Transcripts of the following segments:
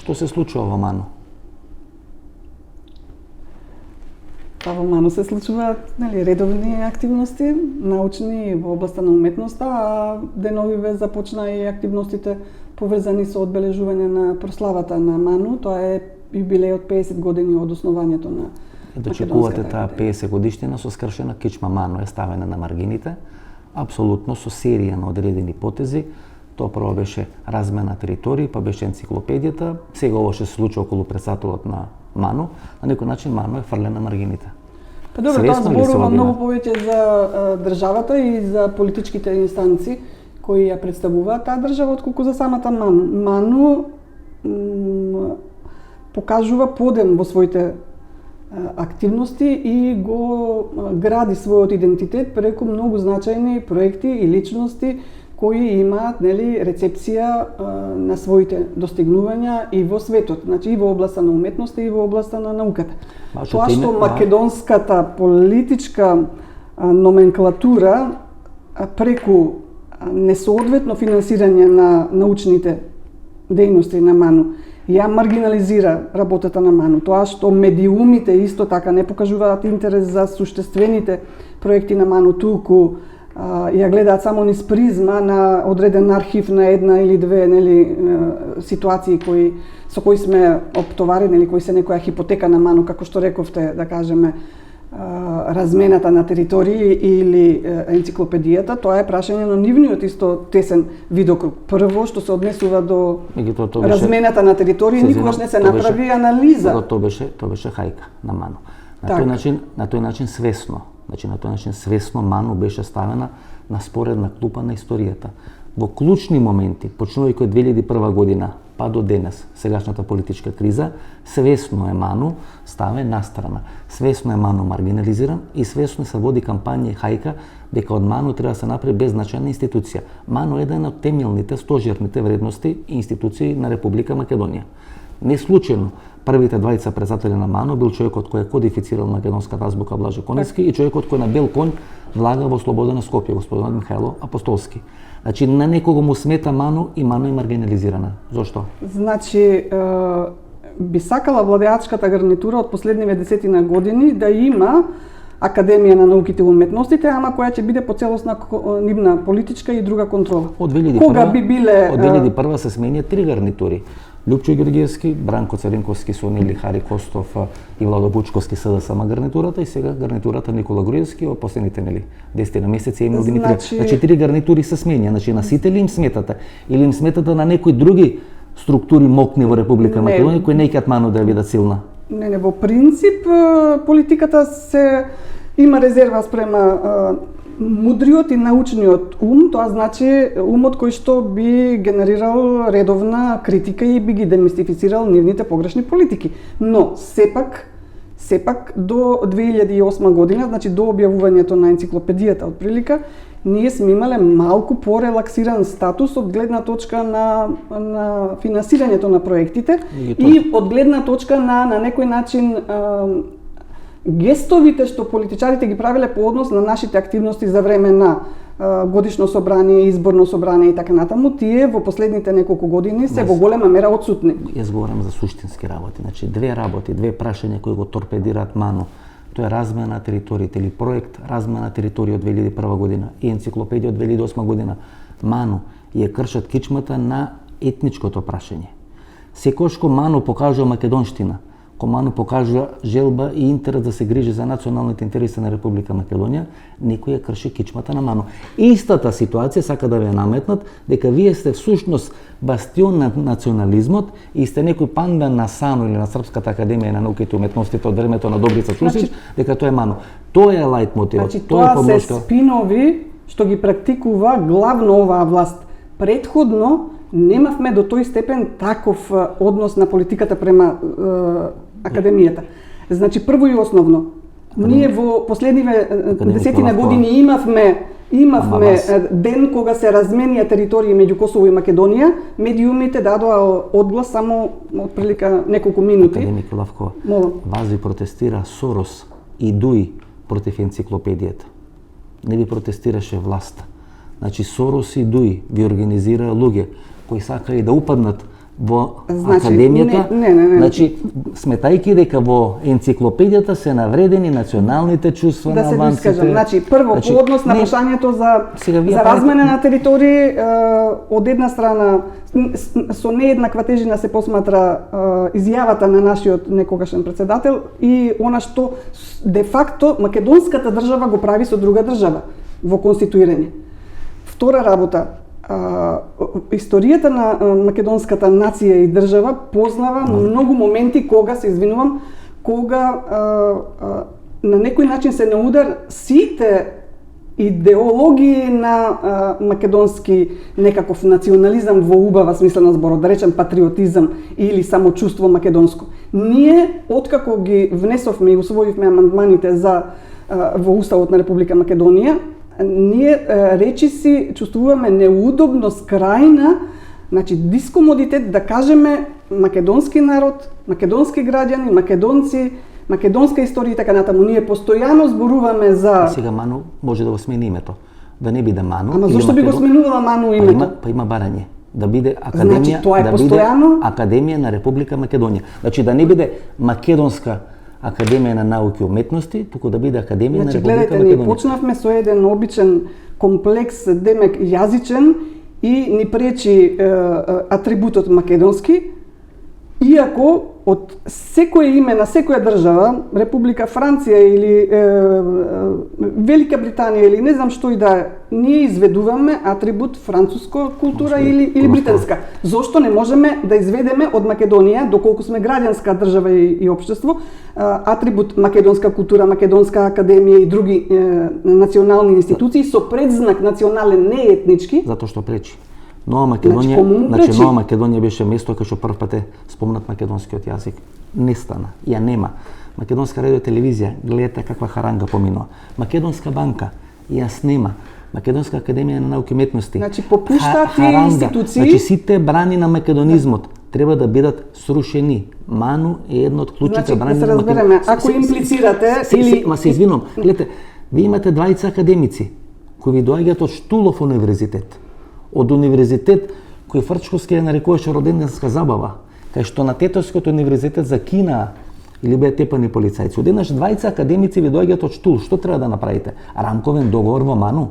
Што се случува во МАНУ? Па во МАНУ се случуваат редовни активности, научни во областа на уметноста, а деновиве започна и активностите поврзани со одбележување на прославата на МАНУ. Тоа е јубилејот 50 години од основањето на Дочекувате таа 50 годишнина со скршена кичма МАНУ е ставена на маргините, апсолутно со серија на одредени потези. Тоа прво беше размена територии, па беше енциклопедијата, сега ово што се случува околу председателот на МАНУ, на некој начин МАНУ е фрлен на маргините. Па добро, тоа зборува многу повеќе за државата и за политичките инстанции кои ја представуваат таа држава, отколку за самата МАНУ. МАНУ покажува подем во своите активности и го гради својот идентитет преку многу значајни проекти и личности кои имаат рецепција на своите достигнувања и во светот, значи и во областа на уметноста и во областа на науката. Тоа што македонската политичка номенклатура преку несоодветно финансирање на научните дејности на МАНУ ја маргинализира работата на МАНУ. Тоа што медиумите исто така не покажуваат интерес за суштествените проекти на МАНУ, туку ја гледаат само низ призма на одреден архив на една или две ситуации со кои сме оптоварени, кои се некоја хипотека на МАНУ, како што рековте, да кажеме, размената на територии или енциклопедијата. Тоа е прашање на нивниот исто тесен видокруг. Прво што се однесува до размената на територии, никогаш не се направи анализа. Тоа беше хајка на МАНУ. На тој начин свесно. Значи, на тој начин свесно МАНУ беше ставена на споредна клупа на историјата. Во клучни моменти, почнувајќи од 2001 година па до денес, сегашната политичка криза, свесно е МАНУ ставен настрана. Свесно е МАНУ маргинализиран и свесно се води кампања и хајка дека од МАНУ треба да се направи беззначајна институција. МАНУ е една од темелните, стожерните вредности и институции на Република Македонија. Не случајно, првите двајца председатели на МАНУ бил човекот кој е кодифицирал македонската азбука Блаже Коневски и човекот кој на бел конј влага во слобода на Скопје, господинот Михајло Апостолски. Значи, на некого му смета МАНУ и МАНУ е маргинализирана. Зошто? Значи, би сакала владеачката гарнитура од последниве 10 години да има Академија на науките и уметностите, ама која ќе биде по целосна нивна политичка и друга контрола. Од 2001 се сменија 3 гарнитури. Лјупчо Георгиевски, Бранко Царинковски со Хари Костов и Владо Бучковски се да сама гарнитурата и сега гарнитурата Никола Груевски во последните 10 месеци Емил Димитров. Значи 3 гарнитури се сменија, значи на сите ли им сметате или им сметате на некои други структури мокни во Република Македонија кои не ќат МАНУ да ја бидат силна? Не, во принцип политиката се има резерва спрема мудриот и научниот ум, тоа значи умот кој што би генерирал редовна критика и би ги демистифицирал нивните погрешни политики. Но сепак до 2008 година, значи до објавувањето на енциклопедијата од прилика, ние сме имале малку порелаксиран статус од гледна точка на финансирањето на проектите и од гледна точка на некој начин гестовите што политичарите ги правеле по однос на нашите активности за време на годишно собрание, изборно собрание и така натаму, тие во последните неколку години се во голема мера отсутни. Јас говорам за суштински работи, значи две прашања кои го торпедираат МАНУ. Тоа е размена на териториите или проект размена на територија од 2001 година и енциклопедија од 2008 година. МАНУ ја кршат кичмата на етничкото прашање. Секогаш кога МАНУ покажува македонштина, кога МАНУ покажува желба и интерес да се грижи за националните интереси на Република Македонија, некој ја крши кичмата на МАНУ. Истата ситуација сака да ве наметнат дека вие сте всушност бастион на национализмот и сте некој пандан на САНУ или на Српската академија на науките и уметностите од времето на Добрица Чусич, дека тоа е МАНУ. Тоа е лајт мотивот. Значи, тоа се спинови што ги практикува главно оваа власт. Предходно немавме до тој степен таков однос на политиката према Академијата. Значи, прво и основно, ние во последниве 10 години имавме ден кога се разменија територии меѓу Косово и Македонија, медиумите дадоа одглас само отприлика неколку минути. Академик Лавкова, вас ви протестира Сорос и Дуи против енциклопедијата. Не ви протестираше власта. Значи, Сорос и Дуи ви организираа луѓе кои сакаи да упаднат во Значи, академијата, не. значи сметајќи дека во енциклопедијата се навредени националните чувства да на се албанците. доискажам. Значи, прво, по однос на прашањето Сега вие за правите- размена на територии, од една страна, со нееднаква тежина се посматра изјавата на нашиот некогашен председател и она што де факто македонската држава го прави со друга држава во конституирање. Втора работа, историјата на македонската нација и држава познава многу моменти кога, се извинувам, кога на некој начин се на удар сите идеологии на македонски некаков национализам во убава смисла на зборот, да речем патриотизам или самочувство македонско. Ние, откако ги внесовме и усвоивме амандманите за во Уставот на Република Македонија, ние речиси чувствуваме неудобност крајна, значи дискомодитет да кажеме македонски народ, македонски граѓани, македонци, македонска историја и така натаму. Ние постојано зборуваме за... Сега Ману може да го смени името. Да не биде Ману. Ама или зошто би го Македон- сменувала Ману името? Па има барање. Да биде академија, Значи, тоа е да постојано? биде Академија на Република Македонија. Значи да не биде Македонска Академија на науки и уметности, туку да биде Академија на Значи, Република гледате, ние Македонија. почнавме со еден обичен комплекс, демек јазичен, и ни пречи атрибутот македонски, иако од секое име на секоја држава, Република Франција или Велика Британија или не знам што и да е, ние изведуваме атрибут француска култура или британска. Зошто не можеме да изведеме од Македонија, доколку сме граѓанска држава и општество, атрибут македонска култура, македонска академија и други национални институции со предзнак национален, не етнички? Затоа што пречи. Нова Македонија, кому му пречи? Нова Македонија беше место кај што прв пат е спомнат македонскиот јазик. Не стана, ја нема. Македонска радио телевизија, гледате каква харанга поминува. Македонска банка, јас нема. Македонска академија на науки и уметности. Значи, попуштаат тие харанга. институции. Значи сите брани на македонизмот треба да бидат срушени. Ману е едно од клучните Значи, брани да се на разбереме, ако имплицирате или... Ма се извинувам, гледате, вие имате двајца академици кои ви доаѓаат од Штулов универзитет, од универзитет кој Фрчковски ја нарекуваше роденденска забава, кај што на Тетовскиот универзитет закинаа или беа тепани полицајци. Одеднаш двајца академици ви доаѓаат од Штул, што треба да направите? Рамковен договор во Ману?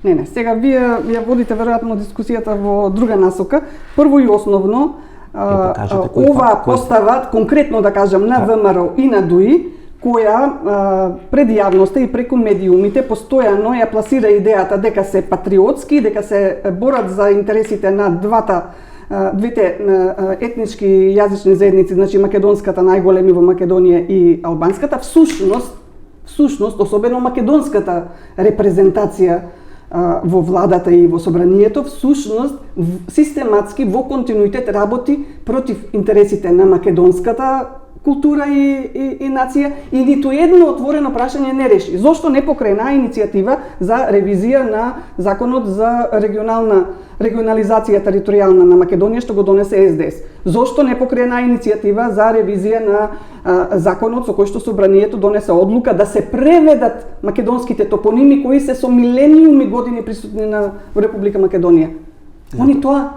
Не, сега вие ја водите веројатно дискусијата во друга насока. Прво и основно, покажете кој ова факт, кој- постава, конкретно да кажам, на ВМРО и на ДУИ, која пред јавноста и преку медиумите постојано ја пласира идејата дека се патриотски, дека се борат за интересите на двете етнички јазични заедници, значи македонската најголеми во Македонија и албанската, всушност, особено македонската репрезентација во владата и во собранието, всушност систематски во континуитет работи против интересите на македонската култура и нација и ниту едно отворено прашање не реши. Зошто не покрена иницијатива за ревизија на законот за регионализација територијална на Македонија што го донесе СДС? Зошто не покрена иницијатива за ревизија на законот со кој што собранието донесе одлука да се преведат македонските топоними кои се со милениуми години присутни на Република Македонија? Они тоа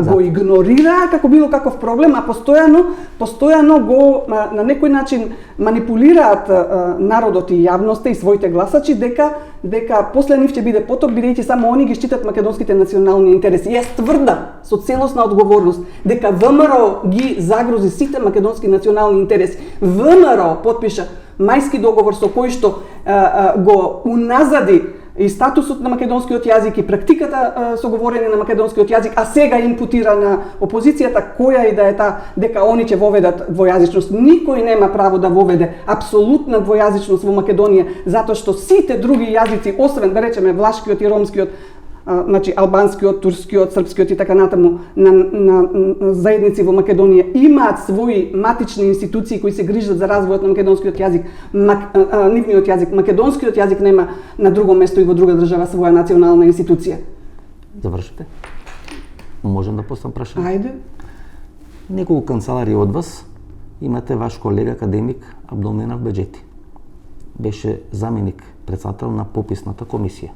го игнорираа како било каков проблем, а постојано го на некој начин манипулираат народот и јавноста и своите гласачи дека после нив ќе биде потоп, бидејќи само они ги штитат македонските национални интереси. Јас тврдам со целосна одговорност дека ВМРО ги загрози сите македонски национални интереси. ВМРО потпиша Мајски договор со кој што го уназади и статусот на македонскиот јазик и практиката со говорење на македонскиот јазик, а сега импутира на опозицијата која и да е таа дека они ќе воведат двојазичност. Никој нема право да воведе апсолутна двојазичност во Македонија, затоа што сите други јазици, освен да речеме влашкиот и ромскиот, значи албанскиот, турскиот, српскиот и така натаму на заедници во Македонија имаат своји матични институции кои се грижат за развојот на македонскиот јазик, нивниот јазик, македонскиот јазик нема на друго место и во друга држава своја национална институција. Завршите? Можам да поставам прашање? Ајде. Неколку канцелари од вас имате ваш колега академик Абдулменав Беџети. Беше заменик председател на пописната комисија,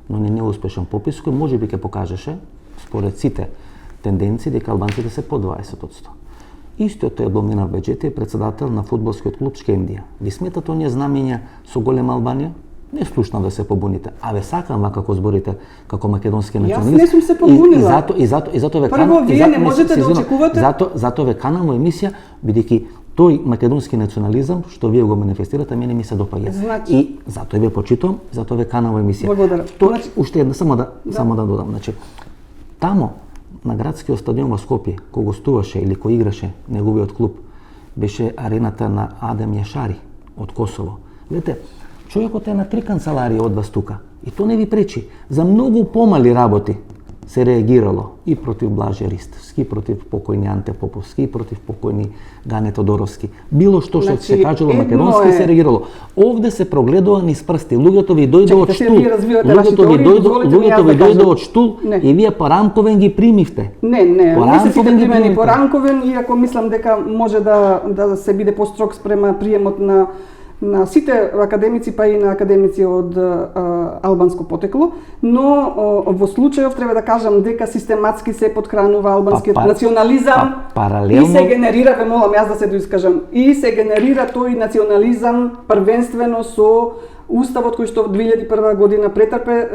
но не неуспешен попис кој можеби ќе покажеше според сите тенденција дека албанците се по 20%. Истиот е Бломина Беџети, е председател на фудбалскиот клуб Шкендија. Ви сметате оние знамења со голема Албанија? Не слушнав да се побуните. Ве сакам како зборите како македонски националист. Јас не сум се побунила. И зато ве Прво, вие не можете да очекувате. Зато ве канам во емисија, бидејќи тој македонски национализам што вие го манифестирате, мене ми се допаѓа. Значи, и зато ве почитувам, зато ве канам во емисија. Благодарам. Значи, уште една само да додам, значи тамо на градскиот стадион во Скопје, кој гостуваше или кој играше неговиот клуб, беше арената на Адем Јашари од Косово. Видете, човекот е на 3 канцеларии од вас тука и то не ви пречи. За многу помали работи се реагирало и против Блаже Ристовски, против покојни Анте Поповски, и против покојни Гане Тодоровски. Било што се кажало македонски се реагирало. Овде се прогледува низ прсти. Луѓето ви дојде од штул. Луѓето ви дојде од штул и вие порамковен ги примивте. Не се сите примени порамковен, иако мислам дека може да се биде построг спрема приемот на сите академици, па и на академици од албанско потекло, но во случајов треба да кажам дека систематски се подхранува албанскиот национализам и се генерира, ве молам јас да се доискажам, и се генерира тој национализам првенствено со уставот кој што 2001 година претрпе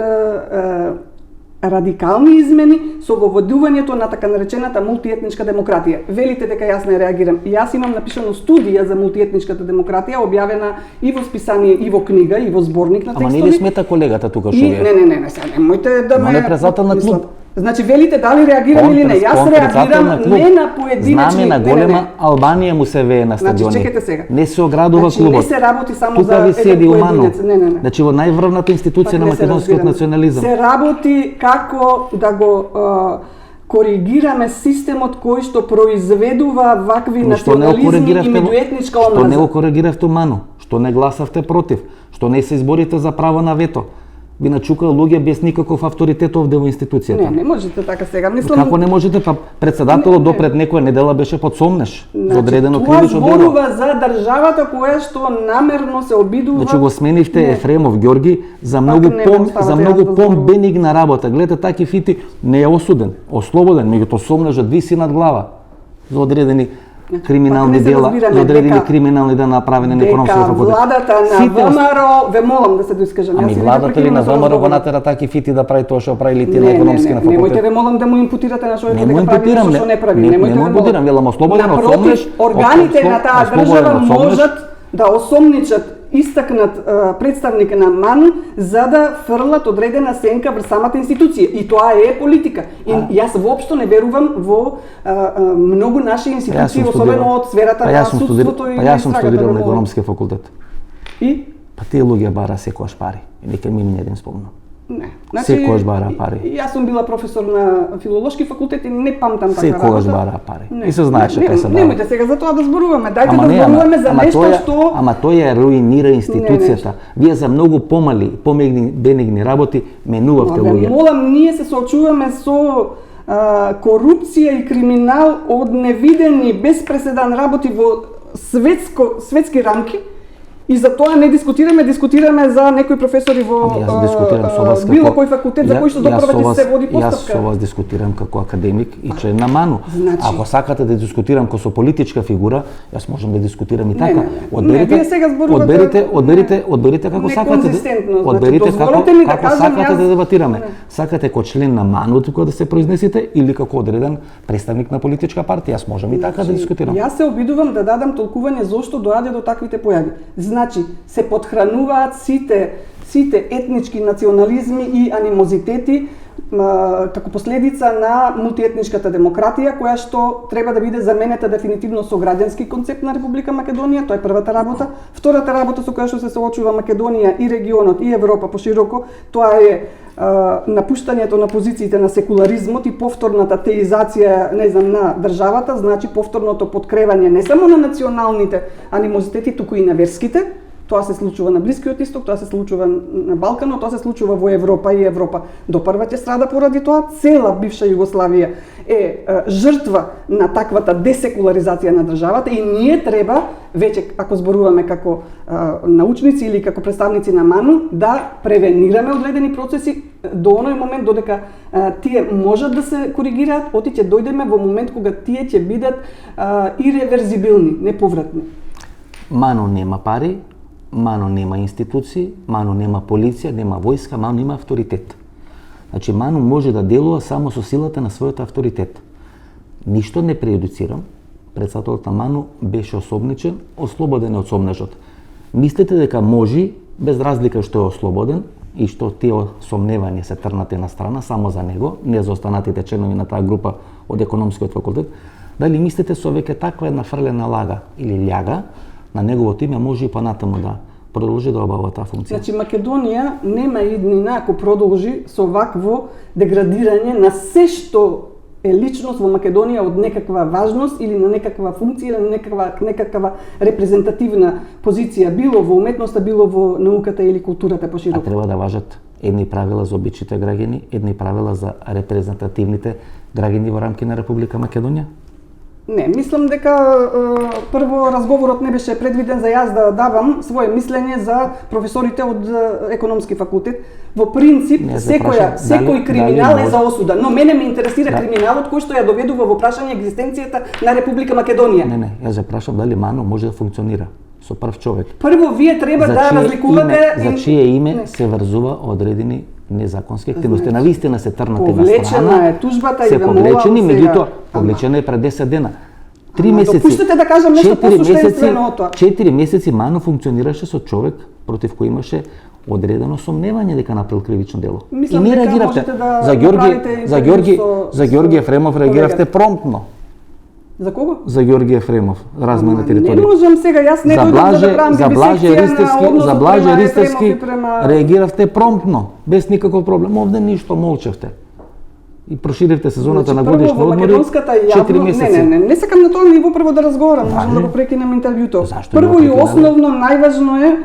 радикални измени со воведувањето на така наречената мултиетничка демократија. Велите дека јас не реагирам. И јас имам напишано студија за мултиетничката демократија, објавена и во списание, и во книга, и во зборник на текстови. Ама не ли смета колегата тука што вие? Не, немојте да ме... Но председател на клуб. Значи, велите дали реагирам или не. Јас реагирам не на поединечни... Знаме на голема Албанија му се вее на стадиони. Значи, чекайте сега. Не се оградува клубот. Не се работи само тука за ви седи поединец. Не. Значи, во најврвната институција на македонскиот национализам. Се работи како да го коригираме системот кој што произведува вакви национализми и меѓуетничка омраза. Што не го коригиравте умано? Што не гласавте против? Што не се изборите за право на вето? Ви начукаа луѓе без никаков авторитет овде во институцијата. Не можете така сега. Мислам... Како не можете? Па председателот допред некоја недела беше под сомнеш за одредено кривично дело. Тоа зборува за државата која што намерно се обидува. Значи го сменивте Ефремов Ѓорги за многу бенигна работа. Гледате таки фити, не е осуден, ослободен, меѓутоа сомнежот виси над глава за одредени криминални дела, за одредени криминални дела направени на економскиот факултет. Владата на ВМРО, ве молам да се доискажам. Ами владата ли на ВМРО го натера таки фити да прави тоа што правили ти на економски на факултет? Немојте ве молам да му импутирате на човекот дека прави нешто што не прави. Не му импутирам, велам ослободен од сомнеш. Органите на таа држава можат да осомничат истакнат представник на МАН за да фрлат одредена сенка врз самата институција. И тоа е политика. И јас воопшто не верувам во многу наши институции, особено од сферата на судството и јас сум студирал на економски факултет. И? Па тие луѓе бара секојаш пари. И нека ми не спомнам. Не. Секојаш бара пари. Јас сум била професор на филолошки факултет и не памтам така работа. Секојаш бара пари. И се знаеше кај се дава. Немојте сега за тоа да зборуваме. Дајте да зборуваме за нешто што... Ама тој ја руинира институцијата. Вие за многу помали, бенигни работи менувавте луѓе. Молам, ние се соочуваме со корупција и криминал од невидени, без преседан работи во светски рамки. И за тоа не дискутираме за некои професори во било кој факултет за кој што допрва се води постапка. Јас со вас дискутирам како академик и член на МАНУ. Ако сакате да дискутирам како со политичка фигура, јас можам да дискутирам и така. Одберите како сакате. Одберите како сакате да дебатираме. Сакате како член на МАНУ тука да се произнесете или како одреден представник на политичка партија. Јас можам и така да дискутирам. Јас се обидувам да дадам толкување зошто доаѓа до таквите појави. Значи, се подхрануваат сите етнички национализми и анимозитети како последица на мултиетничката демократија, која што треба да биде заменета дефинитивно со граѓански концепт на Република Македонија, тоа е првата работа. Втората работа со која што се соочува Македонија и регионот и Европа пошироко, тоа е напуштањето на позициите на секуларизмот и повторната теизација, на државата, значи повторното подкревање не само на националните анимозитети, туку и на верските. Тоа се случува на Блискиот исток, тоа се случува на Балканот, тоа се случува во Европа и Европа допрва ќе страда поради тоа. Цела бивша Југославија е жртва на таквата десекуларизација на државата и ние треба, веќе ако зборуваме како научници или како представници на МАНУ, да превенираме одредени процеси до оној момент додека тие можат да се коригираат, оти ќе дојдеме во момент кога тие ќе бидат иреверзибилни, неповратни. МАНУ нема пари, МАНУ нема институции, МАНУ нема полиција, нема војска, МАНУ има авторитет. Значи МАНУ може да делува само со силата на својот авторитет. Ништо не прејудицирам. Председателот на МАНУ беше особничен, ослободен од сомнежот. Мислите дека може, без разлика што е ослободен и што тие сомневања се трнати на страна само за него, не за останатите членови на таа група од економскиот факултет, дали мислите со веќе таква една фрлена лага или љага на неговото име може и понатаму да продолжи да обава таа функција? Значи Македонија нема иднина ако продолжи со вакво деградирање на се што е личност во Македонија од некаква важност или на некаква функција или на некаква репрезентативна позиција, било во уметноста, било во науката или културата пошироко. А треба да важат едни правила за обичните граѓани, едни правила за репрезентативните граѓани во рамки на Република Македонија? Не, мислам дека прво разговорот не беше предвиден за јас да давам свое мислење за професорите од економски факултет. Во принцип, секој криминал е за осуда, но мене ме интересира криминалот кој што ја доведува во прашање екзистенцијата на Република Македонија. Не, јас ја прашам дали МАНУ може да функционира со прв човек. Прво вие треба да разликувате за чие име се врзува одредени незаконски активности. На вистина се трнати на страна. Повлечена е тужбата и повлечени, меѓутоа повлечена е пред 10 дена. 3 месеци. Допуштете да кажам нешто посуштествено од тоа. 4 месеци МАНУ функционираше со човек против кој имаше одредено сомневање дека направил кривично дело. Мислам, и не дека реагиравте. да За Ѓорги Ефремов реагиравте промптно. За кого? За Ѓорги Ефремов, размена територија. Не можам сега, јас не дојдам да правам за Блаже Ристевски реагиравте промптно, без никаков проблем. Овде ништо молчевте. И проширивте сезоната на годишни одмори 4 месеци. Не сакам на тоа ниво прво да разговарам, можам да го прекинам интервјуто. Прво и основно, најважно е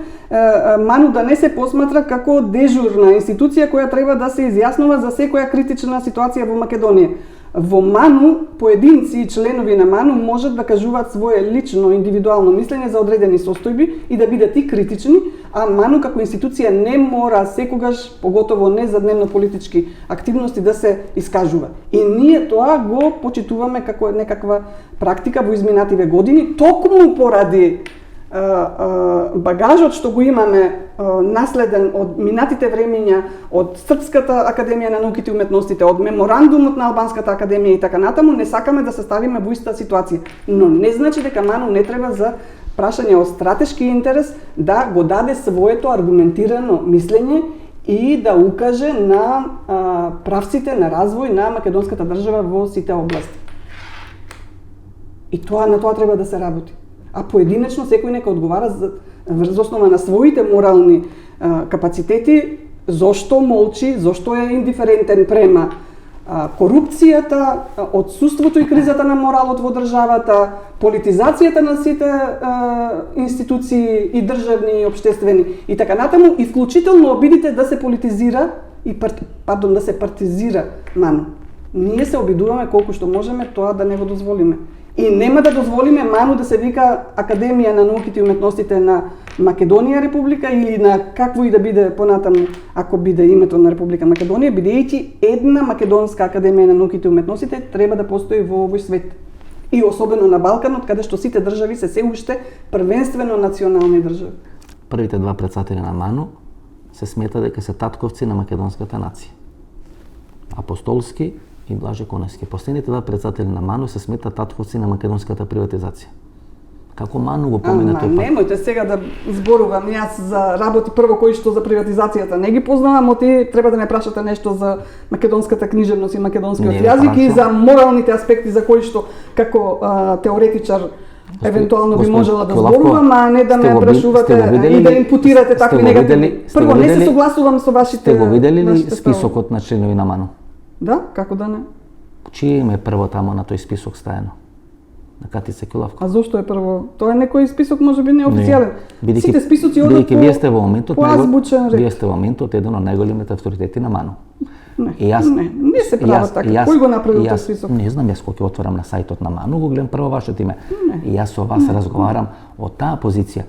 МАНУ да не се посматра како дежурна институција која треба да се изјаснува за секоја критична ситуација во Македонија. Во МАНУ, поединци и членови на МАНУ можат да кажуваат свое лично, индивидуално мислење за одредени состојби и да бидат и критични, а МАНУ како институција не мора секогаш, поготово не за дневно политички активности, да се искажува. И ние тоа го почитуваме како некаква практика во изминативе години, токму поради багажот што го имаме наследен од минатите времиња, од Српската академија на науките и уметностите, од меморандумот на Албанската академија и така натаму, не сакаме да се ставиме во иста ситуација. Но не значи дека МАНУ не треба за прашање од стратешки интерес да го даде своето аргументирано мислење и да укаже на правците на развој на македонската држава во сите области. И на тоа треба да се работи. А поединечно секој нека одговара врз основа на своите морални капацитети, зошто молчи, зошто е индиферентен према корупцијата, отсуството и кризата на моралот во државата, политизацијата на сите институции и државни и општествени и така натаму, и вклучително обидите да се политизира и да се партизира МАНУ. Ние се обидуваме колку што можеме тоа да не го дозволиме. И нема да дозволиме МАНУ да се вика Академија на науките и уметностите на Македонија Република или на какво и да биде понатаму, ако биде името на Република Македонија, бидејќи една Македонска Академија на науките и уметностите треба да постои во овој свет. И особено на Балканот, каде што сите држави се уште првенствено национални држави. Првите два председатели на МАНУ се смета дека се татковци на македонската нација. Апостолски и Блаже Коневски. Последните два председатели на МАНУ се сметат татковци на македонската приватизација. Како МАНУ го помена тој пат? Немојте сега да зборувам јас за работи прво кои што за приватизацијата не ги познавам, оти треба да ме прашате нешто за македонската книжевност и македонскиот јазик и за моралните аспекти за кои што како теоретичар евентуално би можела да зборувам, а не да ме прашувате и да импутирате такви негативни. Прво не се согласувам со вашите. Сте го видели ли списокот на членови на МАНУ? Да, како да не? Чие име е прво тамо на тој список стаено? на Катица Килавка. А зошто е прво? Тоа е некој список можеби неофицијален. Бидејќи- Сите списоци одат бидејќи вие сте во моментот по азбучен ред. вие сте во моментот еден од најголемите авторитети на МАНУ. Не, И јас, не се прават така. Кој го направил тој список? Не знам, јас кога ќе отворам на сајтот на МАНУ, го гледам прво вашето име. И јас со вас разговарам од таа позиција.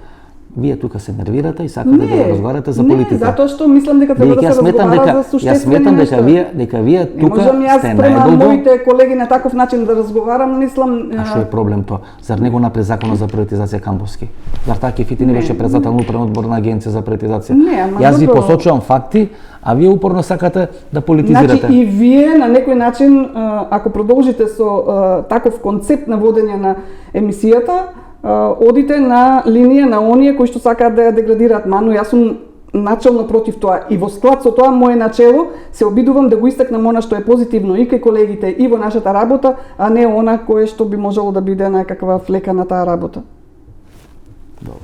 Вие тука се нервирате и сакате да разговарате за политика. Не, затоа што мислам дека треба да се разговара за суштествени Јас сметам нешта. дека вие Не тука можам јас сте према најдолго. моите колеги на таков начин да разговарам, мислам. А што е проблем тоа? Зар не го направи законот за приватизација Камбовски? Зар таа Кефити не беше председател на управен одбор на Агенција за приватизација? Не, ама Јас ви добро. посочувам факти, а вие упорно сакате да политизирате. Значи и вие на некој начин, ако продолжите со таков концепт на водење на емисијата, одите на линија на оние кои што сакаат да ја деградираат МАНУ. Јас сум начелно против тоа и во склад со тоа мое начело се обидувам да го истакнам она што е позитивно и кај колегите и во нашата работа, а не она кое што би можело да биде некаква флека на таа работа. Добро.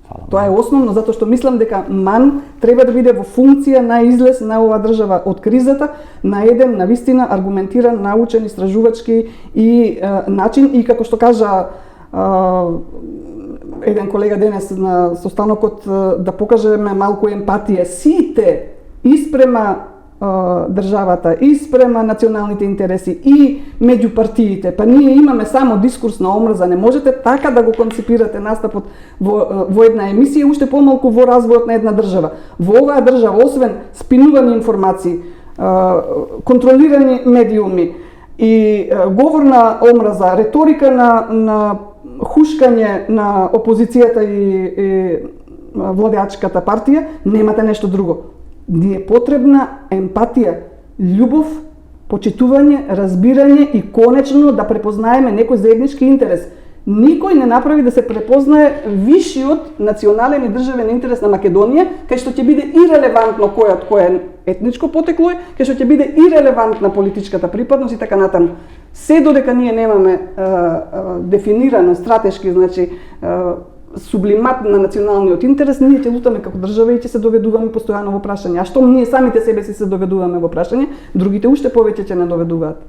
Фала. Тоа е основно затоа што мислам дека МАН треба да биде во функција на излез на оваа држава од кризата на еден навистина аргументиран, научен, истражувачки и начин и како што кажа еден колега денес на состанокот, да покажеме малку емпатија сите испрема државата, испрема националните интереси и меѓу партиите. Па ние имаме само дискурс на омрза, не можете така да го концепирате настапот во една емисија, уште помалку во развојот на една држава. Во оваа држава, освен спинувани информации, контролирани медиуми и говор на омрза, реторика на хушкање на опозицијата и владеачката партија, немате нешто друго. Ни е потребна емпатија, љубов, почитување, разбирање и конечно да препознаеме некој заеднички интерес. Никој не направи да се препознае вишиот национален и државен интерес на Македонија, кај што ќе биде ирелевантно кој етничко потекло е, кај што ќе биде ирелевантна политичката припадност и така натаму. Се додека ние немаме дефинирано стратешки, значи сублимат на националниот интерес, ние ќе лутаме како држава и ќе се доведуваме постојано во прашање. А што ние самите себе си се доведуваме во прашање, другите уште повеќе ќе не доведуваат.